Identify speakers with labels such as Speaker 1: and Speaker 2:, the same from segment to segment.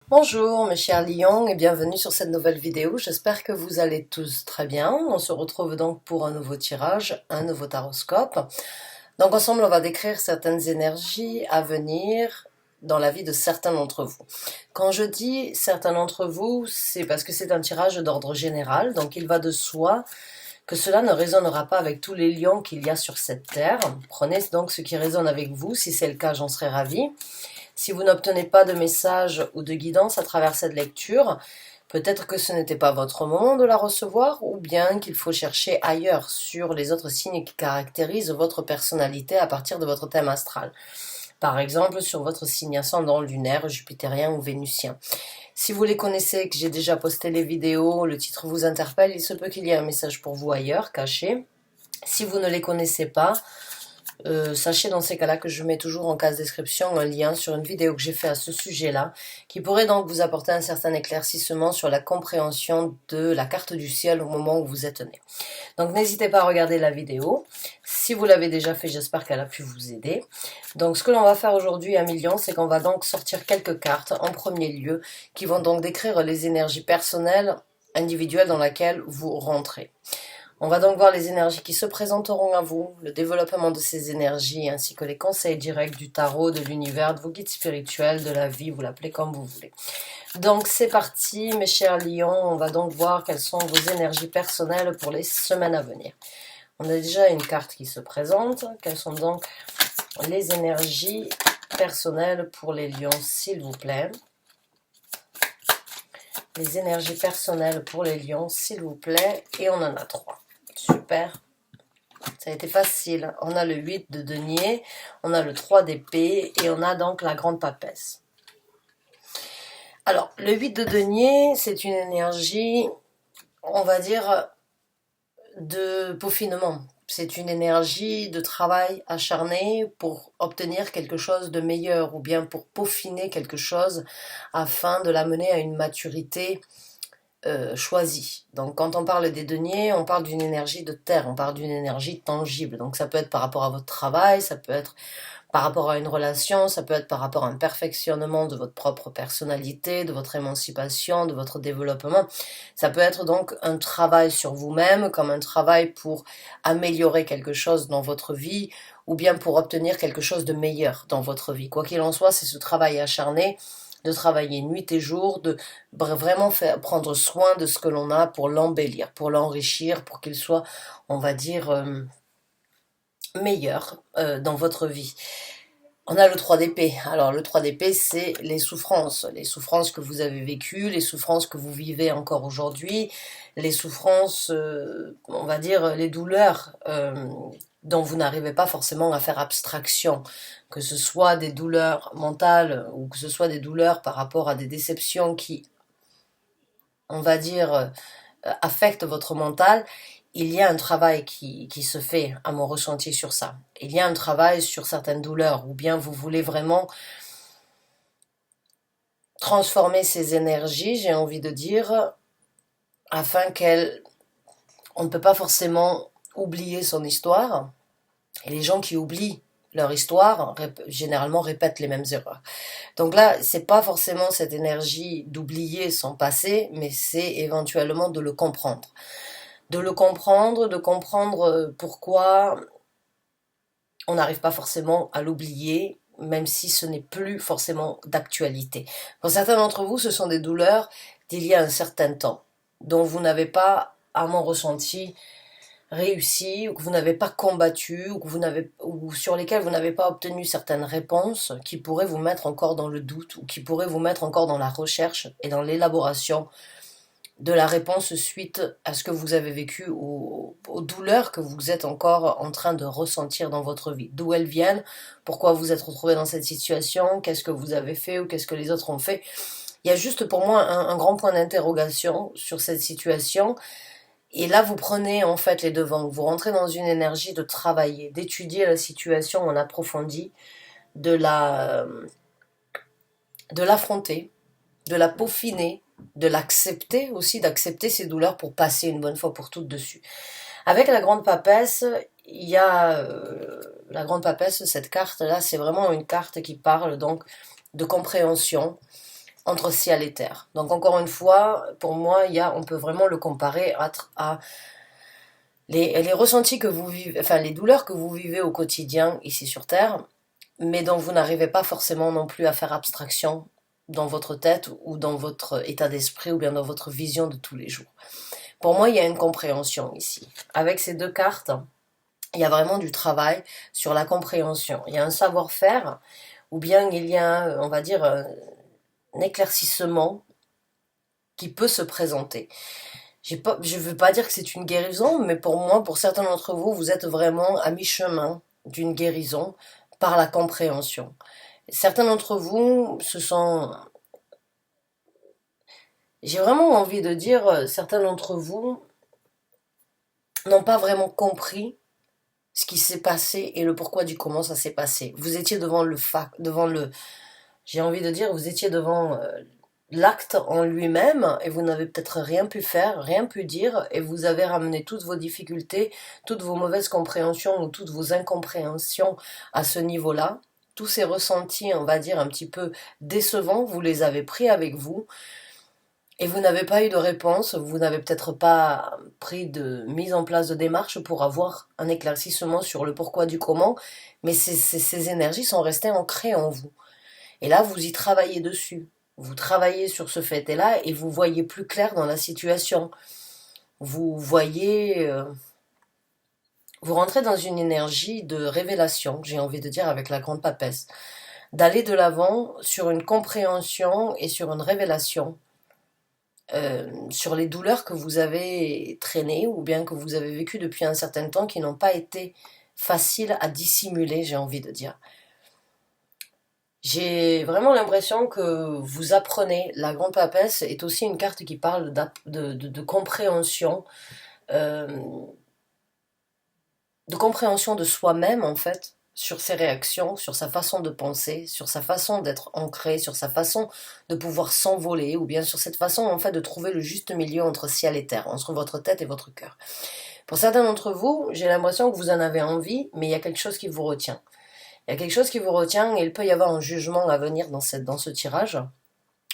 Speaker 1: Bonjour mes chers lions et bienvenue sur cette nouvelle vidéo. J'espère que vous allez tous très bien. On se retrouve donc pour un nouveau tirage, un nouveau taroscope. Donc ensemble on va décrire certaines énergies à venir dans la vie de certains d'entre vous. Quand je dis certains d'entre vous, c'est parce que c'est un tirage d'ordre général, donc il va de soi que cela ne résonnera pas avec tous les lions qu'il y a sur cette terre. Prenez donc ce qui résonne avec vous, si c'est le cas j'en serais ravie. Si vous n'obtenez pas de message ou de guidance à travers cette lecture, peut-être que ce n'était pas votre moment de la recevoir ou bien qu'il faut chercher ailleurs sur les autres signes qui caractérisent votre personnalité à partir de votre thème astral. Par exemple, sur votre signe ascendant lunaire, jupitérien ou vénusien. Si vous les connaissez, que j'ai déjà posté les vidéos, le titre vous interpelle, il se peut qu'il y ait un message pour vous ailleurs, caché. Si vous ne les connaissez pas, sachez dans ces cas-là que je mets toujours en case description un lien sur une vidéo que j'ai fait à ce sujet-là, qui pourrait donc vous apporter un certain éclaircissement sur la compréhension de la carte du ciel au moment où vous êtes né. Donc n'hésitez pas à regarder la vidéo. Si vous l'avez déjà fait, j'espère qu'elle a pu vous aider. Donc ce que l'on va faire aujourd'hui à Millions, c'est qu'on va donc sortir quelques cartes en premier lieu, qui vont donc décrire les énergies personnelles, individuelles dans lesquelles vous rentrez. On va donc voir les énergies qui se présenteront à vous, le développement de ces énergies, ainsi que les conseils directs du tarot, de l'univers, de vos guides spirituels, de la vie, vous l'appelez comme vous voulez. Donc c'est parti mes chers lions, on va donc voir quelles sont vos énergies personnelles pour les semaines à venir. On a déjà une carte qui se présente, quelles sont donc les énergies personnelles pour les lions s'il vous plaît. Les énergies personnelles pour les lions s'il vous plaît, et on en a 3. Super, ça a été facile. On a le 8 de denier, on a le 3 d'épée et on a donc la grande papesse. Alors, le 8 de denier, c'est une énergie, on va dire, de peaufinement. C'est une énergie de travail acharné pour obtenir quelque chose de meilleur ou bien pour peaufiner quelque chose afin de l'amener à une maturité choisi. Donc quand on parle des deniers, on parle d'une énergie de terre, on parle d'une énergie tangible. Donc ça peut être par rapport à votre travail, ça peut être par rapport à une relation, ça peut être par rapport à un perfectionnement de votre propre personnalité, de votre émancipation, de votre développement. Ça peut être donc un travail sur vous-même, comme un travail pour améliorer quelque chose dans votre vie, ou bien pour obtenir quelque chose de meilleur dans votre vie. Quoi qu'il en soit, c'est ce travail acharné de travailler nuit et jour, de vraiment prendre soin de ce que l'on a pour l'embellir, pour l'enrichir, pour qu'il soit, on va dire, meilleur dans votre vie. On a le 3 d'épée. Alors le 3 d'épée, c'est les souffrances que vous avez vécues, les souffrances que vous vivez encore aujourd'hui, les souffrances, on va dire, les douleurs dont vous n'arrivez pas forcément à faire abstraction, que ce soit des douleurs mentales ou que ce soit des douleurs par rapport à des déceptions qui, on va dire, affectent votre mental. Il y a un travail qui se fait à mon ressenti sur ça. Il y a un travail sur certaines douleurs, ou bien vous voulez vraiment transformer ces énergies, j'ai envie de dire, afin qu'elles... On ne peut pas forcément oublier son histoire, et les gens qui oublient leur histoire, généralement répètent les mêmes erreurs. Donc là, c'est pas forcément cette énergie d'oublier son passé, mais c'est éventuellement de le comprendre. De comprendre pourquoi on n'arrive pas forcément à l'oublier, même si ce n'est plus forcément d'actualité. Pour certains d'entre vous, ce sont des douleurs d'il y a un certain temps, dont vous n'avez pas, à mon ressenti, réussi, ou que vous n'avez pas combattu, ou sur lesquelles vous n'avez pas obtenu certaines réponses qui pourraient vous mettre encore dans le doute, ou qui pourraient vous mettre encore dans la recherche et dans l'élaboration de la réponse suite à ce que vous avez vécu, aux douleurs que vous êtes encore en train de ressentir dans votre vie. D'où elles viennent, pourquoi vous êtes retrouvé dans cette situation, qu'est-ce que vous avez fait ou qu'est-ce que les autres ont fait. Il y a juste pour moi un grand point d'interrogation sur cette situation. Et là, vous prenez en fait les devants, vous rentrez dans une énergie de travailler, d'étudier la situation en approfondi, de l'affronter, de la peaufiner, de l'accepter aussi, d'accepter ses douleurs pour passer une bonne fois pour toutes dessus. Avec la grande papesse, il y a la grande papesse, cette carte-là, c'est vraiment une carte qui parle donc de compréhension. entre ciel et terre. Donc encore une fois, pour moi, on peut vraiment le comparer à les ressentis que vous vivez, enfin les douleurs que vous vivez au quotidien ici sur Terre, mais dont vous n'arrivez pas forcément non plus à faire abstraction dans votre tête ou dans votre état d'esprit ou bien dans votre vision de tous les jours. Pour moi, il y a une compréhension ici. Avec ces deux cartes, il y a vraiment du travail sur la compréhension. Il y a un savoir-faire ou bien il y a, on va dire, un éclaircissement qui peut se présenter. Je ne veux pas dire que c'est une guérison, mais pour moi, pour certains d'entre vous, vous êtes vraiment à mi-chemin d'une guérison par la compréhension. Certains d'entre vous se sont... J'ai vraiment envie de dire, certains d'entre vous n'ont pas vraiment compris ce qui s'est passé et le pourquoi du comment ça s'est passé. Vous étiez devant j'ai envie de dire, vous étiez devant l'acte en lui-même et vous n'avez peut-être rien pu faire, rien pu dire et vous avez ramené toutes vos difficultés, toutes vos mauvaises compréhensions ou toutes vos incompréhensions à ce niveau-là. Tous ces ressentis, on va dire, un petit peu décevants, vous les avez pris avec vous et vous n'avez pas eu de réponse, vous n'avez peut-être pas pris de mise en place de démarche pour avoir un éclaircissement sur le pourquoi du comment, mais ces énergies sont restées ancrées en vous. Et là, vous y travaillez dessus. Vous travaillez sur ce fait-là et vous voyez plus clair dans la situation. Vous voyez... vous rentrez dans une énergie de révélation, j'ai envie de dire, avec la grande papesse. D'aller de l'avant sur une compréhension et sur une révélation. Sur les douleurs que vous avez traînées ou bien que vous avez vécues depuis un certain temps qui n'ont pas été faciles à dissimuler, j'ai envie de dire. J'ai vraiment l'impression que vous apprenez. La grande papesse est aussi une carte qui parle de compréhension, euh, de compréhension de soi-même en fait, sur ses réactions, sur sa façon de penser, sur sa façon d'être ancré, sur sa façon de pouvoir s'envoler, ou bien sur cette façon en fait de trouver le juste milieu entre ciel et terre, entre votre tête et votre cœur. Pour certains d'entre vous, j'ai l'impression que vous en avez envie, mais il y a quelque chose qui vous retient. Il y a quelque chose qui vous retient et il peut y avoir un jugement à venir dans ce tirage,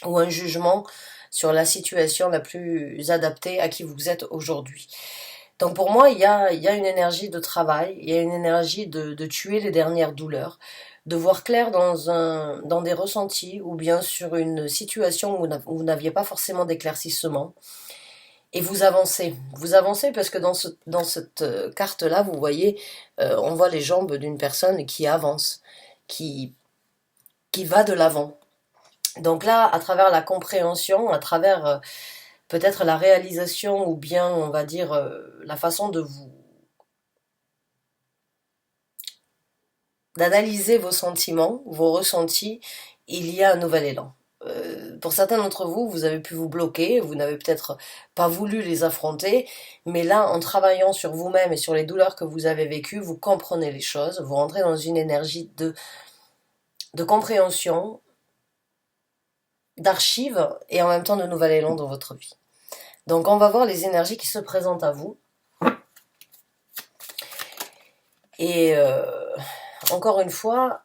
Speaker 1: ou un jugement sur la situation la plus adaptée à qui vous êtes aujourd'hui. Donc pour moi, il y a une énergie de travail, il y a une énergie de tuer les dernières douleurs, de voir clair dans des ressentis ou bien sur une situation où vous n'aviez pas forcément d'éclaircissement. Et vous avancez. Vous avancez parce que dans cette carte-là, vous voyez, on voit les jambes d'une personne qui avance, qui, qui va de l'avant. Donc là, à travers la compréhension, à travers peut-être la réalisation ou bien, on va dire, la façon d'analyser vos sentiments, vos ressentis, il y a un nouvel élan. Pour certains d'entre vous, vous avez pu vous bloquer, vous n'avez peut-être pas voulu les affronter, mais là, en travaillant sur vous-même et sur les douleurs que vous avez vécues, vous comprenez les choses, vous rentrez dans une énergie de compréhension, d'archives et en même temps de nouvel élan dans votre vie. Donc on va voir les énergies qui se présentent à vous. Et encore une fois,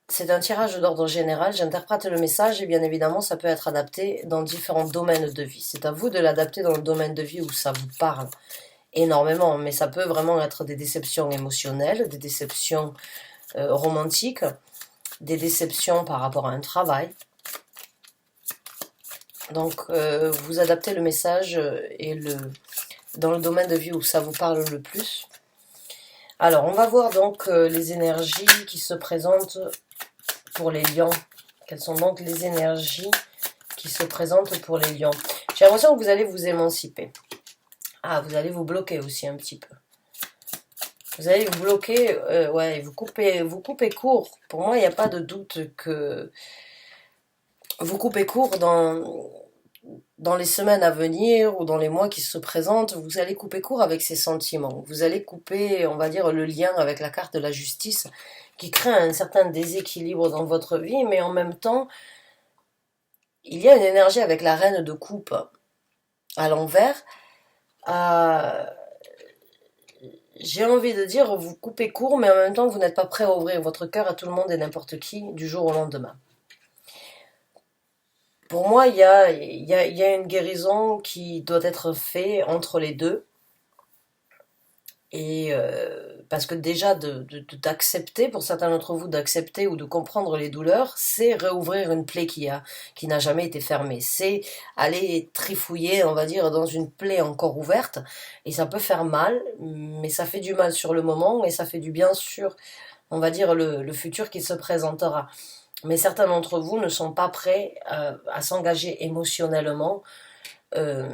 Speaker 1: c'est un tirage d'ordre général, j'interprète le message et bien évidemment ça peut être adapté dans différents domaines de vie. C'est à vous de l'adapter dans le domaine de vie où ça vous parle énormément, mais ça peut vraiment être des déceptions émotionnelles, des déceptions romantiques, des déceptions par rapport à un travail. Donc vous adaptez le message dans le domaine de vie où ça vous parle le plus. Alors on va voir donc les énergies qui se présentent pour les lions. Quelles sont donc les énergies qui se présentent pour les lions? J'ai l'impression que vous allez vous émanciper. Ah, vous allez vous bloquer aussi un petit peu. Vous allez vous bloquer, ouais, vous coupez court. Pour moi, il n'y a pas de doute que vous coupez court dans les semaines à venir ou dans les mois qui se présentent. Vous allez couper court avec ces sentiments. Vous allez couper, on va dire, le lien avec la carte de la justice qui crée un certain déséquilibre dans votre vie, mais en même temps, il y a une énergie avec la reine de coupe à l'envers. J'ai envie de dire, vous coupez court, mais en même temps, vous n'êtes pas prêt à ouvrir votre cœur à tout le monde et n'importe qui du jour au lendemain. Pour moi, il y a une guérison qui doit être faite entre les deux. Et parce que déjà d'accepter, pour certains d'entre vous, d'accepter ou de comprendre les douleurs, c'est réouvrir une plaie qui n'a jamais été fermée. C'est aller trifouiller, on va dire, dans une plaie encore ouverte. Et ça peut faire mal, mais ça fait du mal sur le moment et ça fait du bien sur, on va dire, le futur qui se présentera. Mais certains d'entre vous ne sont pas prêts à s'engager émotionnellement euh,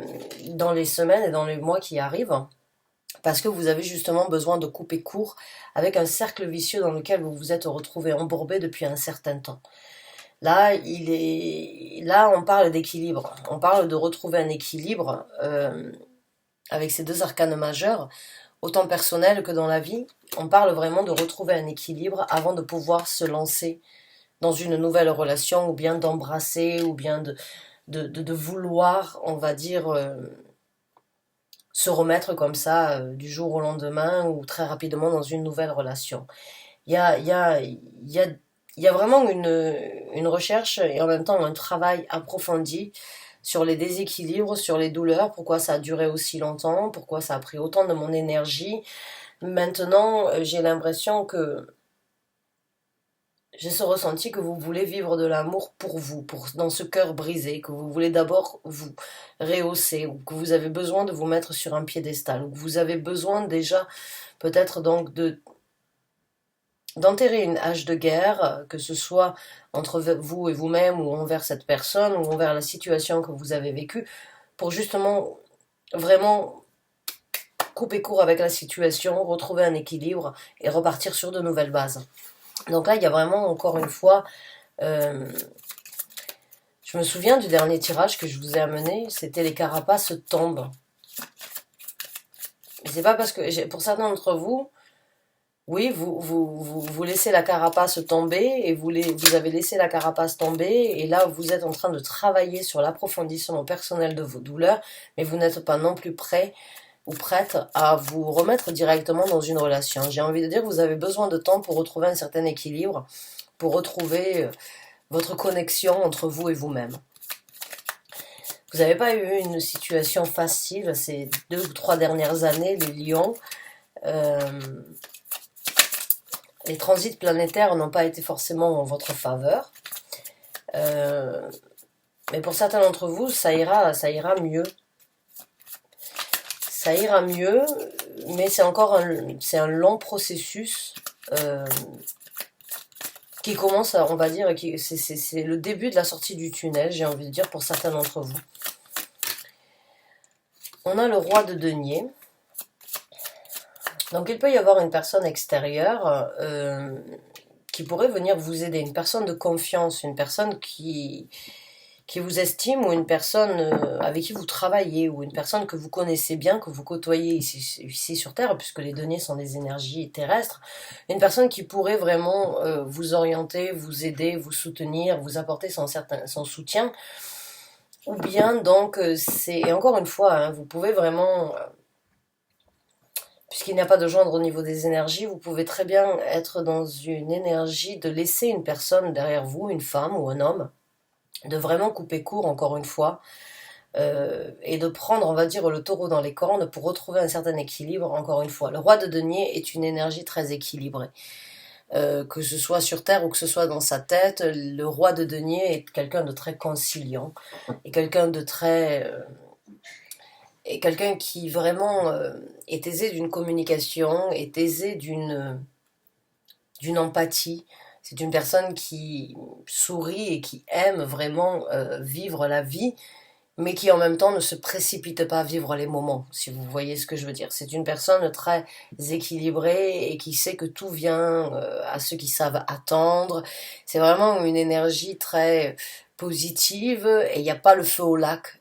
Speaker 1: dans les semaines et dans les mois qui arrivent parce que vous avez justement besoin de couper court avec un cercle vicieux dans lequel vous vous êtes retrouvé embourbé depuis un certain temps. Là, on parle d'équilibre. On parle de retrouver un équilibre avec ces deux arcanes majeurs, autant personnel que dans la vie. On parle vraiment de retrouver un équilibre avant de pouvoir se lancer dans une nouvelle relation ou bien d'embrasser ou bien de vouloir, on va dire, se remettre comme ça du jour au lendemain ou très rapidement dans une nouvelle relation. Il y a, il y a, il y a, il y a vraiment une recherche et en même temps un travail approfondi sur les déséquilibres, sur les douleurs, pourquoi ça a duré aussi longtemps, pourquoi ça a pris autant de mon énergie. Maintenant, j'ai l'impression que j'ai ce ressenti que vous voulez vivre de l'amour pour vous, dans ce cœur brisé, que vous voulez d'abord vous rehausser, ou que vous avez besoin de vous mettre sur un piédestal, ou que vous avez besoin déjà peut-être donc d'enterrer une hache de guerre, que ce soit entre vous et vous-même, ou envers cette personne, ou envers la situation que vous avez vécue, pour justement vraiment couper court avec la situation, retrouver un équilibre et repartir sur de nouvelles bases. Donc là, il y a vraiment, encore une fois, euh, je me souviens du dernier tirage que je vous ai amené, c'était les carapaces tombent. C'est pas parce que, pour certains d'entre vous, oui, vous laissez la carapace tomber et vous avez laissé la carapace tomber et là vous êtes en train de travailler sur l'approfondissement personnel de vos douleurs, mais vous n'êtes pas non plus prêt ou prête à vous remettre directement dans une relation. J'ai envie de dire que vous avez besoin de temps pour retrouver un certain équilibre, pour retrouver votre connexion entre vous et vous-même. Vous n'avez pas eu une situation facile ces 2 ou 3 dernières années, les lions. Euh, les transits planétaires n'ont pas été forcément en votre faveur. Mais pour certains d'entre vous, ça ira mieux. Ça ira mieux, mais c'est un long processus qui commence, on va dire, c'est le début de la sortie du tunnel, j'ai envie de dire, pour certains d'entre vous. On a le roi de denier. Donc il peut y avoir une personne extérieure qui pourrait venir vous aider, une personne de confiance, une personne qui vous estime ou une personne avec qui vous travaillez ou une personne que vous connaissez bien, que vous côtoyez ici sur Terre, puisque les deniers sont des énergies terrestres, une personne qui pourrait vraiment vous orienter, vous aider, vous soutenir, vous apporter son soutien, ou bien donc et encore une fois, hein, vous pouvez vraiment puisqu'il n'y a pas de gendre au niveau des énergies, vous pouvez très bien être dans une énergie de laisser une personne derrière vous, une femme ou un homme, de vraiment couper court, encore une fois, et de prendre, on va dire, le taureau dans les cornes pour retrouver un certain équilibre, encore une fois. Le roi de denier est une énergie très équilibrée. Que ce soit sur Terre ou que ce soit dans sa tête, le roi de denier est quelqu'un de très conciliant, et quelqu'un de très... et quelqu'un qui vraiment est aisé d'une communication, est aisé d'une empathie. C'est une personne qui sourit et qui aime vraiment vivre la vie, mais qui en même temps ne se précipite pas à vivre les moments, si vous voyez ce que je veux dire. C'est une personne très équilibrée et qui sait que tout vient à ceux qui savent attendre. C'est vraiment une énergie très positive et il n'y a pas le feu au lac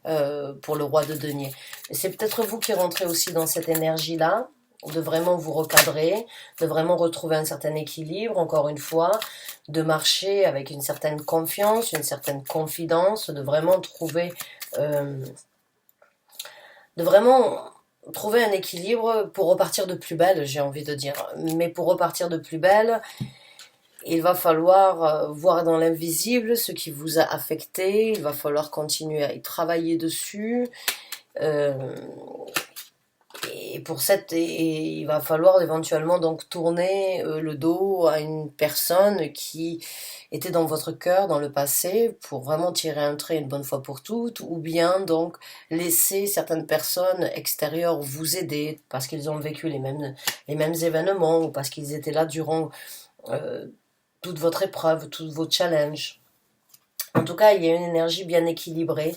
Speaker 1: pour le roi de denier. C'est peut-être vous qui rentrez aussi dans cette énergie-là, de vraiment vous recadrer, de vraiment retrouver un certain équilibre, encore une fois, de marcher avec une certaine confiance, une certaine confidence, de vraiment trouver un équilibre pour repartir de plus belle, j'ai envie de dire. Mais pour repartir de plus belle, Il va falloir voir dans l'invisible ce qui vous a affecté, il va falloir continuer à y travailler dessus. Euh, il va falloir éventuellement donc tourner le dos à une personne qui était dans votre cœur dans le passé pour vraiment tirer un trait une bonne fois pour toutes, ou bien donc laisser certaines personnes extérieures vous aider parce qu'ils ont vécu les mêmes événements ou parce qu'ils étaient là durant euh, toute votre épreuve, tous vos challenges. En tout cas, il y a une énergie bien équilibrée,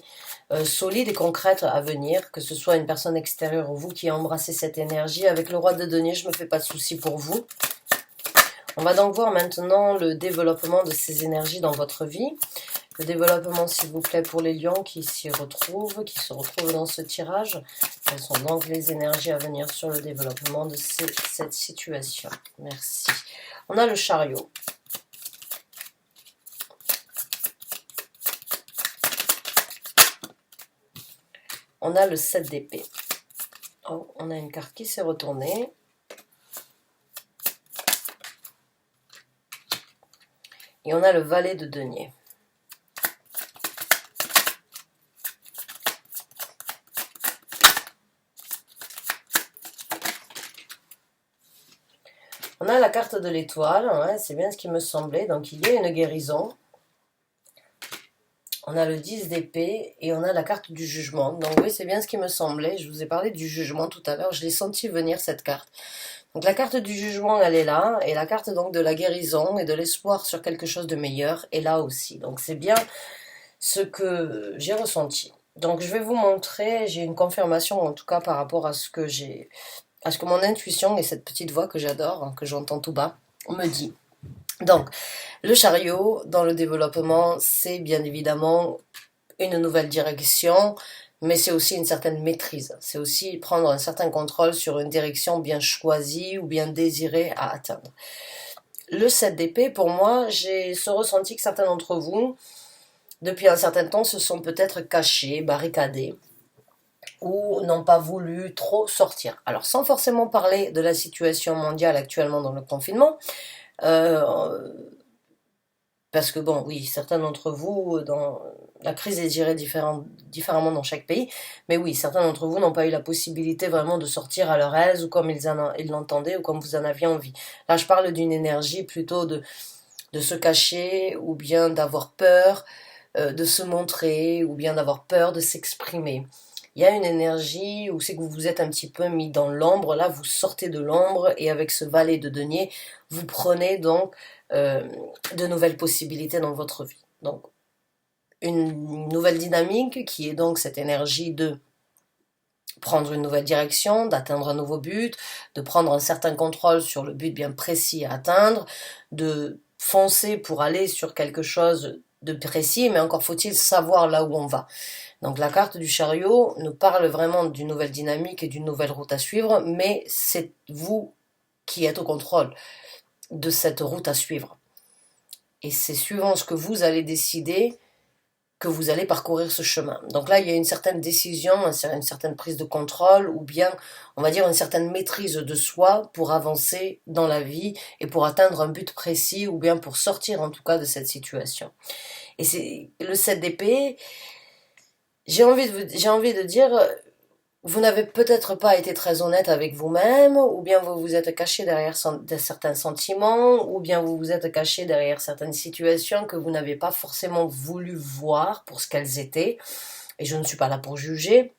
Speaker 1: solide et concrète à venir, que ce soit une personne extérieure ou vous qui embrassez cette énergie. Avec le roi de denier, je ne me fais pas de soucis pour vous. On va donc voir maintenant le développement de ces énergies dans votre vie. Le développement, s'il vous plaît, pour les lions qui se retrouvent dans ce tirage. Quelles sont donc les énergies à venir sur le développement de cette situation? Merci. On a le chariot. On a le 7 d'épée. Oh, on a une carte qui s'est retournée. Et on a le valet de denier. On a la carte de l'étoile, ouais, c'est bien ce qui me semblait. Donc il y a une guérison. On a le 10 d'épée et on a la carte du jugement. Donc oui, c'est bien ce qui me semblait. Je vous ai parlé du jugement tout à l'heure. Je l'ai senti venir, cette carte. Donc la carte du jugement, elle est là. Et la carte donc de la guérison et de l'espoir sur quelque chose de meilleur est là aussi. Donc c'est bien ce que j'ai ressenti. Donc je vais vous montrer, j'ai une confirmation en tout cas par rapport à ce que mon intuition et cette petite voix que j'adore, que j'entends tout bas, me dit. Donc, le chariot, dans le développement, c'est bien évidemment une nouvelle direction, mais c'est aussi une certaine maîtrise. C'est aussi prendre un certain contrôle sur une direction bien choisie ou bien désirée à atteindre. Le 7 d'épée, pour moi, j'ai ce ressenti que certains d'entre vous, depuis un certain temps, se sont peut-être cachés, barricadés, ou n'ont pas voulu trop sortir. Alors, sans forcément parler de la situation mondiale actuellement dans le confinement, parce que bon, oui, certains d'entre vous, la crise est gérée différemment dans chaque pays, mais oui, certains d'entre vous n'ont pas eu la possibilité vraiment de sortir à leur aise, ou comme ils l'entendaient, ou comme vous en aviez envie. Là, je parle d'une énergie plutôt de se cacher, ou bien d'avoir peur de se montrer, ou bien d'avoir peur de s'exprimer. Il y a une énergie où c'est que vous vous êtes un petit peu mis dans l'ombre, là vous sortez de l'ombre, et avec ce valet de denier, vous prenez donc de nouvelles possibilités dans votre vie. Donc une nouvelle dynamique qui est donc cette énergie de prendre une nouvelle direction, d'atteindre un nouveau but, de prendre un certain contrôle sur le but bien précis à atteindre, de foncer pour aller sur quelque chose de précis, mais encore faut-il savoir là où on va. Donc la carte du chariot nous parle vraiment d'une nouvelle dynamique et d'une nouvelle route à suivre, mais c'est vous qui êtes au contrôle de cette route à suivre. Et c'est suivant ce que vous allez décider que vous allez parcourir ce chemin. Donc là, il y a une certaine décision, une certaine prise de contrôle, ou bien, on va dire, une certaine maîtrise de soi pour avancer dans la vie et pour atteindre un but précis, ou bien pour sortir en tout cas de cette situation. Et c'est le 7 d'épée. J'ai envie de dire, vous n'avez peut-être pas été très honnête avec vous-même, ou bien vous vous êtes caché derrière certains sentiments, ou bien vous vous êtes caché derrière certaines situations que vous n'avez pas forcément voulu voir pour ce qu'elles étaient. Et je ne suis pas là pour juger.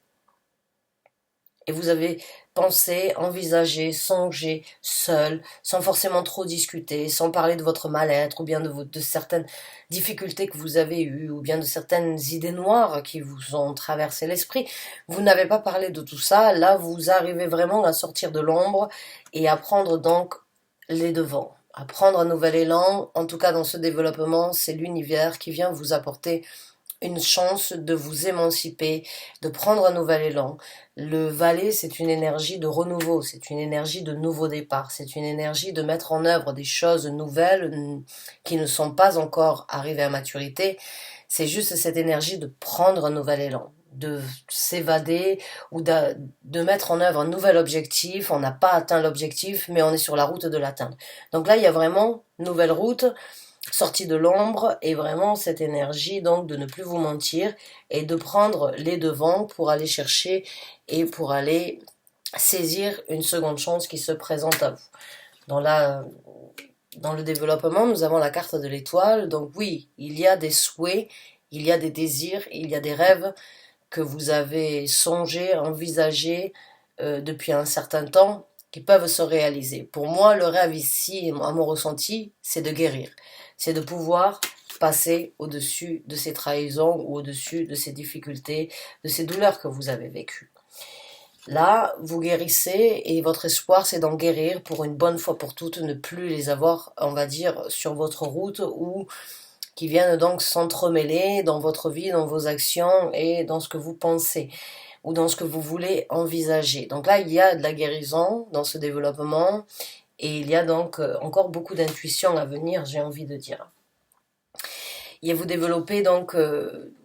Speaker 1: Et vous avez pensé, envisagé, songé, seul, sans forcément trop discuter, sans parler de votre mal-être, ou bien de certaines difficultés que vous avez eues, ou bien de certaines idées noires qui vous ont traversé l'esprit. Vous n'avez pas parlé de tout ça. Là, vous arrivez vraiment à sortir de l'ombre et à prendre donc les devants, à prendre un nouvel élan. En tout cas, dans ce développement, c'est l'univers qui vient vous apporter une chance de vous émanciper, de prendre un nouvel élan. Le valet, c'est une énergie de renouveau, c'est une énergie de nouveau départ, c'est une énergie de mettre en œuvre des choses nouvelles qui ne sont pas encore arrivées à maturité. C'est juste cette énergie de prendre un nouvel élan, de s'évader ou de mettre en œuvre un nouvel objectif. On n'a pas atteint l'objectif, mais on est sur la route de l'atteindre. Donc là, il y a vraiment une nouvelle route, sortie de l'ombre, et vraiment cette énergie donc de ne plus vous mentir et de prendre les devants pour aller chercher et pour aller saisir une seconde chance qui se présente à vous. Dans le développement, nous avons la carte de l'étoile. Donc oui, il y a des souhaits, il y a des désirs, il y a des rêves que vous avez songé, envisagé depuis un certain temps, qui peuvent se réaliser. Pour moi, le rêve ici, à mon ressenti, c'est de guérir. C'est de pouvoir passer au-dessus de ces trahisons ou au-dessus de ces difficultés, de ces douleurs que vous avez vécues. Là, vous guérissez et votre espoir, c'est d'en guérir pour une bonne fois pour toutes, ne plus les avoir, on va dire, sur votre route ou qui viennent donc s'entremêler dans votre vie, dans vos actions et dans ce que vous pensez ou dans ce que vous voulez envisager. Donc là, il y a de la guérison dans ce développement et il y a donc encore beaucoup d'intuition à venir, j'ai envie de dire. Et vous développez donc,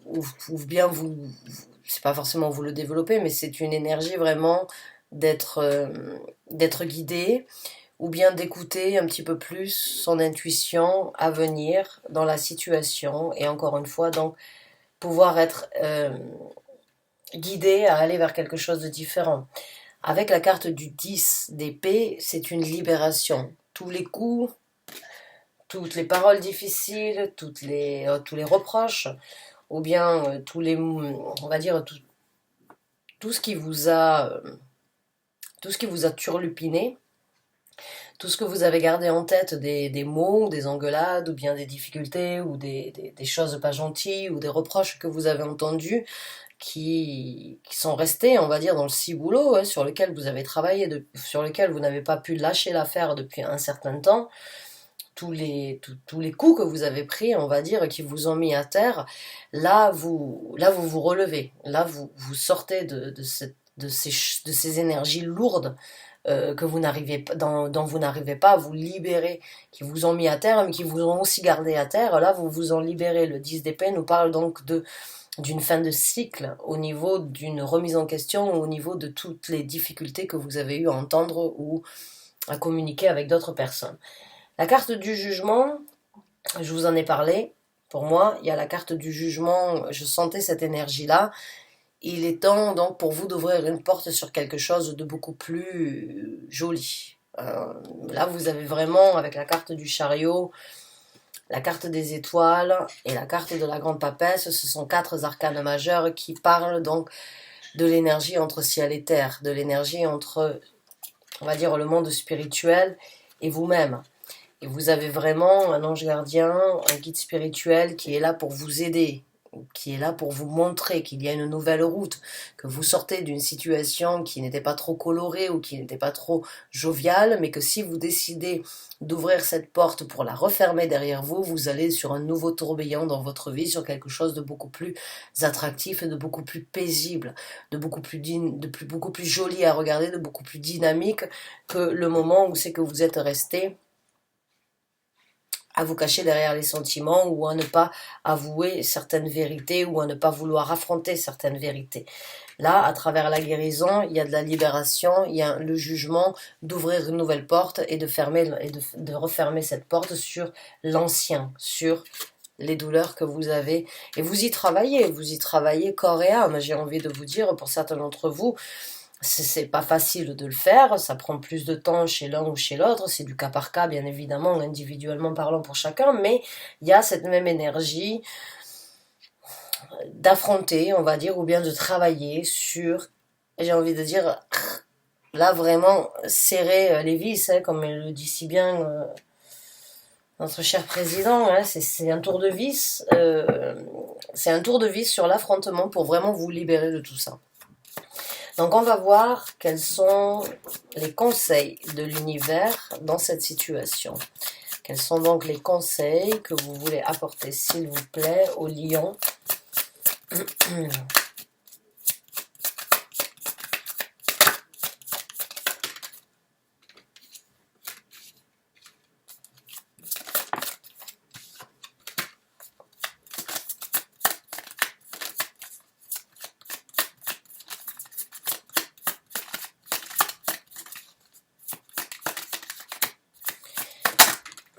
Speaker 1: ou bien c'est pas forcément vous le développez, mais c'est une énergie vraiment d'être guidé, ou bien d'écouter un petit peu plus son intuition à venir dans la situation, et encore une fois, donc, pouvoir être guidé à aller vers quelque chose de différent. Avec la carte du 10 d'épée, c'est une libération. Tous les coups, toutes les paroles difficiles, tous les reproches, ou bien tous les, on va dire, tout ce qui vous a turlupiné, tout ce que vous avez gardé en tête, des mots, des engueulades, ou bien des difficultés, ou des choses pas gentilles, ou des reproches que vous avez entendus, qui sont restés, on va dire, dans le ciboulot, hein, sur lequel vous avez travaillé, sur lequel vous n'avez pas pu lâcher l'affaire depuis un certain temps, tous les coups que vous avez pris, on va dire, qui vous ont mis à terre, là vous vous relevez, là vous sortez de ces énergies lourdes que vous n'arrivez dont vous n'arrivez pas à vous libérer, qui vous ont mis à terre, mais qui vous ont aussi gardé à terre. Là, vous vous en libérez. Le 10 d'épée nous parle donc d'une fin de cycle, au niveau d'une remise en question, au niveau de toutes les difficultés que vous avez eu à entendre ou à communiquer avec d'autres personnes. La carte du jugement, je vous en ai parlé. Pour moi, il y a la carte du jugement, je sentais cette énergie-là. Il est temps donc pour vous d'ouvrir une porte sur quelque chose de beaucoup plus joli. Là, vous avez vraiment, avec la carte du chariot, la carte des étoiles et la carte de la grande papesse, ce sont 4 arcanes majeures qui parlent donc de l'énergie entre ciel et terre, de l'énergie entre, on va dire, le monde spirituel et vous-même. Et vous avez vraiment un ange gardien, un guide spirituel qui est là pour vous aider, qui est là pour vous montrer qu'il y a une nouvelle route, que vous sortez d'une situation qui n'était pas trop colorée ou qui n'était pas trop joviale, mais que si vous décidez d'ouvrir cette porte pour la refermer derrière vous, vous allez sur un nouveau tourbillon dans votre vie, sur quelque chose de beaucoup plus attractif et de beaucoup plus paisible, de beaucoup plus joli à regarder, de beaucoup plus dynamique que le moment où c'est que vous êtes resté à vous cacher derrière les sentiments ou à ne pas avouer certaines vérités ou à ne pas vouloir affronter certaines vérités. Là, à travers la guérison, il y a de la libération, il y a le jugement d'ouvrir une nouvelle porte et de fermer et de refermer cette porte sur l'ancien, sur les douleurs que vous avez. Et vous y travaillez corps et âme, j'ai envie de vous dire, pour certains d'entre vous. C'est pas facile de le faire, ça prend plus de temps chez l'un ou chez l'autre, c'est du cas par cas bien évidemment, individuellement parlant pour chacun, mais il y a cette même énergie d'affronter, on va dire, ou bien de travailler sur, j'ai envie de dire, là vraiment serrer les vis, hein, comme le dit si bien notre cher président, hein, c'est un tour de vis, c'est un tour de vis sur l'affrontement pour vraiment vous libérer de tout ça. Donc on va voir quels sont les conseils de l'univers dans cette situation. Quels sont donc les conseils que vous voulez apporter, s'il vous plaît, au lion.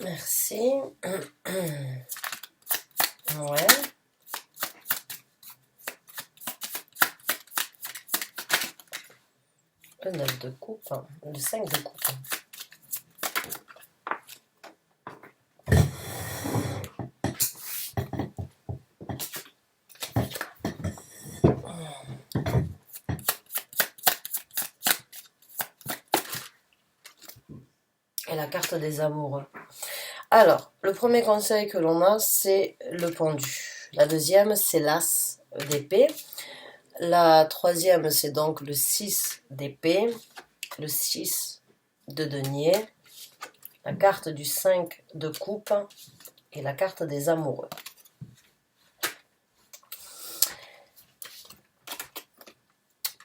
Speaker 1: Merci. Ouais. Le 9 de coupe, hein. Le 5 de coupe. Et la carte des amoureux. Alors, le premier conseil que l'on a, c'est le pendu. La deuxième, c'est l'as d'épée. La troisième, c'est donc le 6 d'épée. Le 6 de denier. La carte du 5 de coupe. Et la carte des amoureux.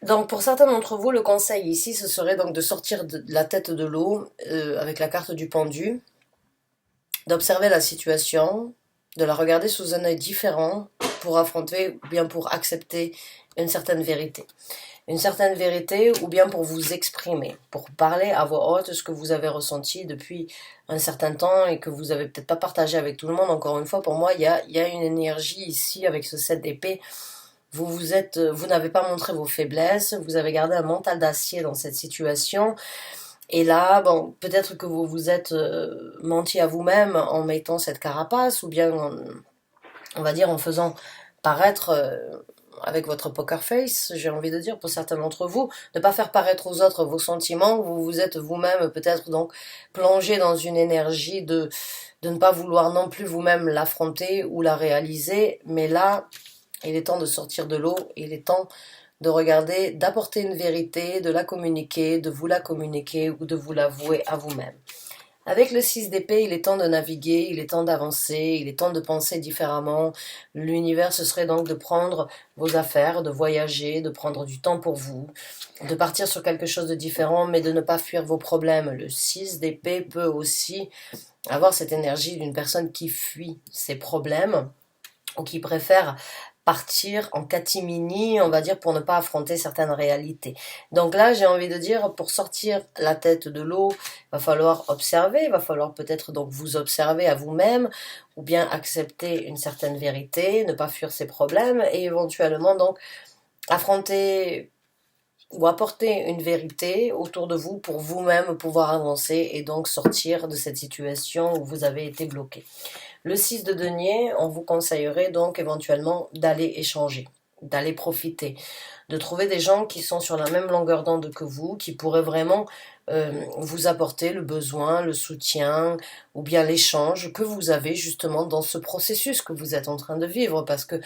Speaker 1: Donc pour certains d'entre vous, le conseil ici, ce serait donc de sortir de la tête de l'eau avec la carte du pendu, d'observer la situation, de la regarder sous un œil différent pour affronter ou bien pour accepter une certaine vérité. Une certaine vérité ou bien pour vous exprimer, pour parler à voix haute ce que vous avez ressenti depuis un certain temps et que vous avez peut-être pas partagé avec tout le monde. Encore une fois, pour moi, il y a une énergie ici avec ce 7 d'épée. Vous n'avez pas montré vos faiblesses, vous avez gardé un mental d'acier dans cette situation. Et là, bon, peut-être que vous vous êtes menti à vous-même en mettant cette carapace, ou bien, on va dire, en faisant paraître, avec votre poker face, j'ai envie de dire, pour certains d'entre vous, ne pas faire paraître aux autres vos sentiments, vous vous êtes vous-même peut-être donc plongé dans une énergie de ne pas vouloir non plus vous-même l'affronter ou la réaliser, mais là, il est temps de sortir de l'eau, il est temps de regarder, d'apporter une vérité, de la communiquer, de vous la communiquer ou de vous l'avouer à vous-même. Avec le 6 d'épée, il est temps de naviguer, il est temps d'avancer, il est temps de penser différemment. L'univers, ce serait donc de prendre vos affaires, de voyager, de prendre du temps pour vous, de partir sur quelque chose de différent, mais de ne pas fuir vos problèmes. Le 6 d'épée peut aussi avoir cette énergie d'une personne qui fuit ses problèmes ou qui préfère partir en catimini, on va dire, pour ne pas affronter certaines réalités. Donc là, j'ai envie de dire, pour sortir la tête de l'eau, il va falloir observer, il va falloir peut-être donc vous observer à vous-même, ou bien accepter une certaine vérité, ne pas fuir ses problèmes, et éventuellement donc affronter ou apporter une vérité autour de vous pour vous-même pouvoir avancer et donc sortir de cette situation où vous avez été bloqué. Le 6 de denier, on vous conseillerait donc éventuellement d'aller échanger, d'aller profiter, de trouver des gens qui sont sur la même longueur d'onde que vous, qui pourraient vraiment vous apporter le besoin, le soutien ou bien l'échange que vous avez justement dans ce processus que vous êtes en train de vivre, parce que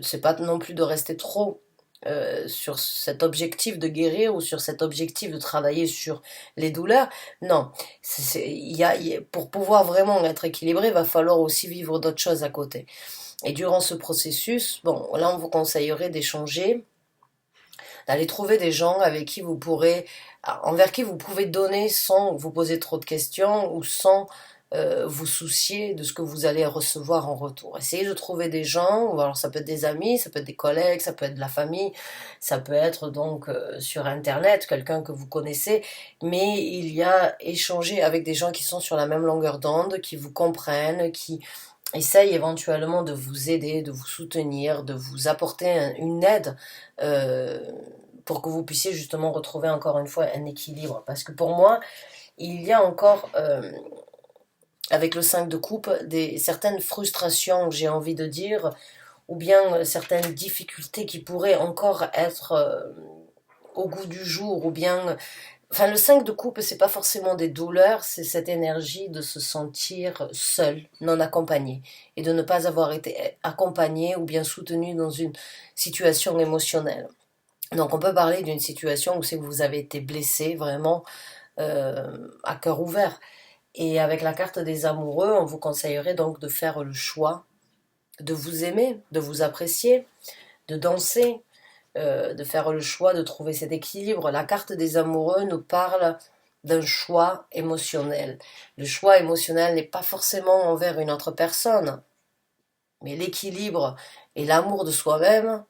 Speaker 1: c'est pas non plus de rester trop sur cet objectif de guérir ou sur cet objectif de travailler sur les douleurs. Non, pour pouvoir vraiment être équilibré, il va falloir aussi vivre d'autres choses à côté. Et durant ce processus, bon, là on vous conseillerait d'échanger, d'aller trouver des gens avec qui vous pourrez, envers qui vous pouvez donner sans vous poser trop de questions ou sans vous soucier de ce que vous allez recevoir en retour. Essayez de trouver des gens, ou alors ça peut être des amis, ça peut être des collègues, ça peut être de la famille, ça peut être donc sur internet, quelqu'un que vous connaissez, mais il y a échanger avec des gens qui sont sur la même longueur d'onde, qui vous comprennent, qui essayent éventuellement de vous aider, de vous soutenir, de vous apporter une aide euh, pour que vous puissiez justement retrouver encore une fois un équilibre. Parce que pour moi, il y a encore avec le 5 de coupe, certaines frustrations, j'ai envie de dire, ou bien certaines difficultés qui pourraient encore être au goût du jour, ou bien... Enfin, le 5 de coupe, c'est pas forcément des douleurs, c'est cette énergie de se sentir seul, non accompagné, et de ne pas avoir été accompagné ou bien soutenu dans une situation émotionnelle. Donc on peut parler d'une situation où c'est que vous avez été blessé vraiment à cœur ouvert. Et avec la carte des amoureux, on vous conseillerait donc de faire le choix de vous aimer, de vous apprécier, de danser, de faire le choix de trouver cet équilibre. La carte des amoureux nous parle d'un choix émotionnel. Le choix émotionnel n'est pas forcément envers une autre personne, mais l'équilibre et l'amour de soi-même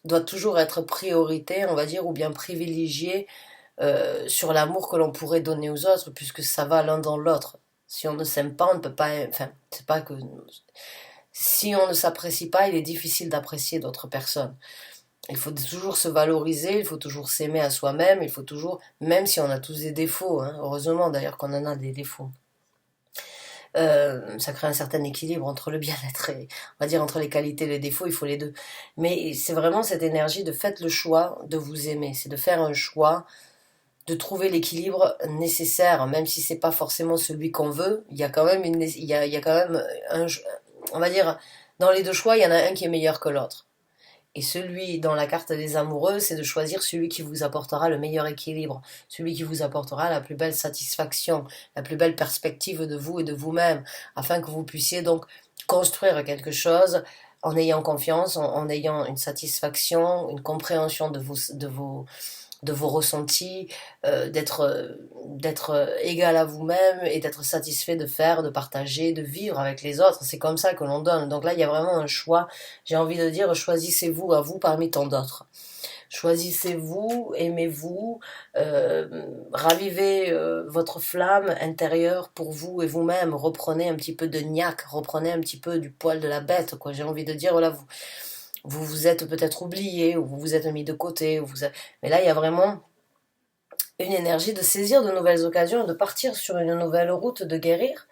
Speaker 1: doit toujours être priorité, on va dire, ou bien privilégié sur l'amour que l'on pourrait donner aux autres, puisque ça va l'un dans l'autre. Si on ne s'aime pas, on ne peut pas... Enfin, c'est pas que... Si on ne s'apprécie pas, il est difficile d'apprécier d'autres personnes. Il faut toujours se valoriser, il faut toujours s'aimer à soi-même, il faut toujours... Même si on a tous des défauts, hein, heureusement d'ailleurs qu'on en a des défauts. Ça crée un certain équilibre entre le bien-être et, on va dire, entre les qualités et les défauts, il faut les deux. Mais c'est vraiment cette énergie de faites le choix de vous aimer, c'est de faire un choix, de trouver l'équilibre nécessaire, même si c'est pas forcément celui qu'on veut, il y a quand même il y a quand même on va dire, dans les deux choix, il y en a un qui est meilleur que l'autre. Et celui dans la carte des amoureux, c'est de choisir celui qui vous apportera le meilleur équilibre, celui qui vous apportera la plus belle satisfaction, la plus belle perspective de vous et de vous-même, afin que vous puissiez donc construire quelque chose en ayant confiance, en ayant une satisfaction, une compréhension de vos ressentis, d'être égal à vous-même et d'être satisfait de faire, de partager, de vivre avec les autres. C'est comme ça que l'on donne. Donc là, il y a vraiment un choix. J'ai envie de dire, choisissez-vous à vous parmi tant d'autres. Choisissez-vous, aimez-vous, ravivez votre flamme intérieure pour vous et vous-même. Reprenez un petit peu de niaque, reprenez un petit peu du poil de la bête, quoi. J'ai envie de dire, voilà, vous vous êtes peut-être oublié, ou vous vous êtes mis de côté, mais là il y a vraiment une énergie de saisir de nouvelles occasions, de partir sur une nouvelle route, de guérir,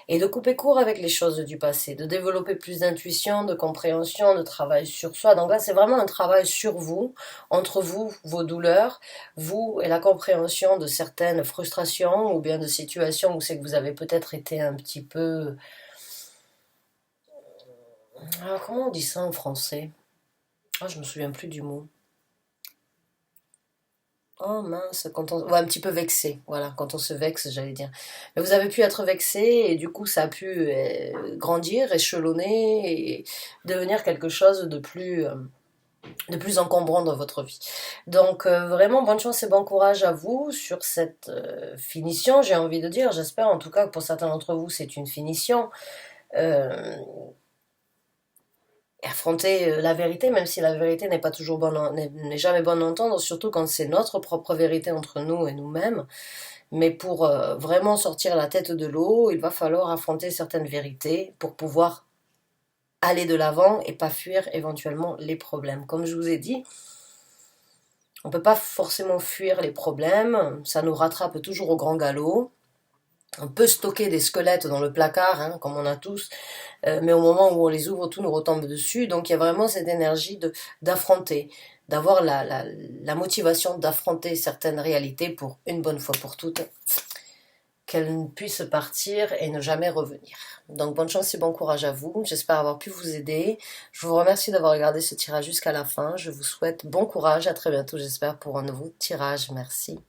Speaker 1: et de couper court avec les choses du passé, de développer plus d'intuition, de compréhension, de travail sur soi. Donc là c'est vraiment un travail sur vous, entre vous, vos douleurs, vous et la compréhension de certaines frustrations, ou bien de situations où c'est que vous avez peut-être été un petit peu... Alors comment on dit ça en français? Ah, je me souviens plus du mot. Oh mince, quand on... Ouais, un petit peu vexé, voilà, quand on se vexe, j'allais dire. Mais vous avez pu être vexé et du coup ça a pu grandir, échelonner et devenir quelque chose de plus encombrant dans votre vie. Donc vraiment bonne chance et bon courage à vous sur cette finition, j'ai envie de dire. J'espère en tout cas que pour certains d'entre vous c'est une finition. Euh, affronter la vérité, même si la vérité n'est pas toujours bonne, n'est jamais bonne à entendre, surtout quand c'est notre propre vérité entre nous et nous-mêmes. Mais pour vraiment sortir la tête de l'eau, il va falloir affronter certaines vérités pour pouvoir aller de l'avant et pas fuir éventuellement les problèmes. Comme je vous ai dit, on ne peut pas forcément fuir les problèmes, ça nous rattrape toujours au grand galop. On peut stocker des squelettes dans le placard, hein, comme on a tous, mais au moment où on les ouvre, tout nous retombe dessus. Donc il y a vraiment cette énergie d'affronter, d'avoir la motivation d'affronter certaines réalités pour une bonne fois pour toutes, qu'elles puissent partir et ne jamais revenir. Donc bonne chance et bon courage à vous, j'espère avoir pu vous aider. Je vous remercie d'avoir regardé ce tirage jusqu'à la fin, je vous souhaite bon courage, à très bientôt j'espère pour un nouveau tirage, merci.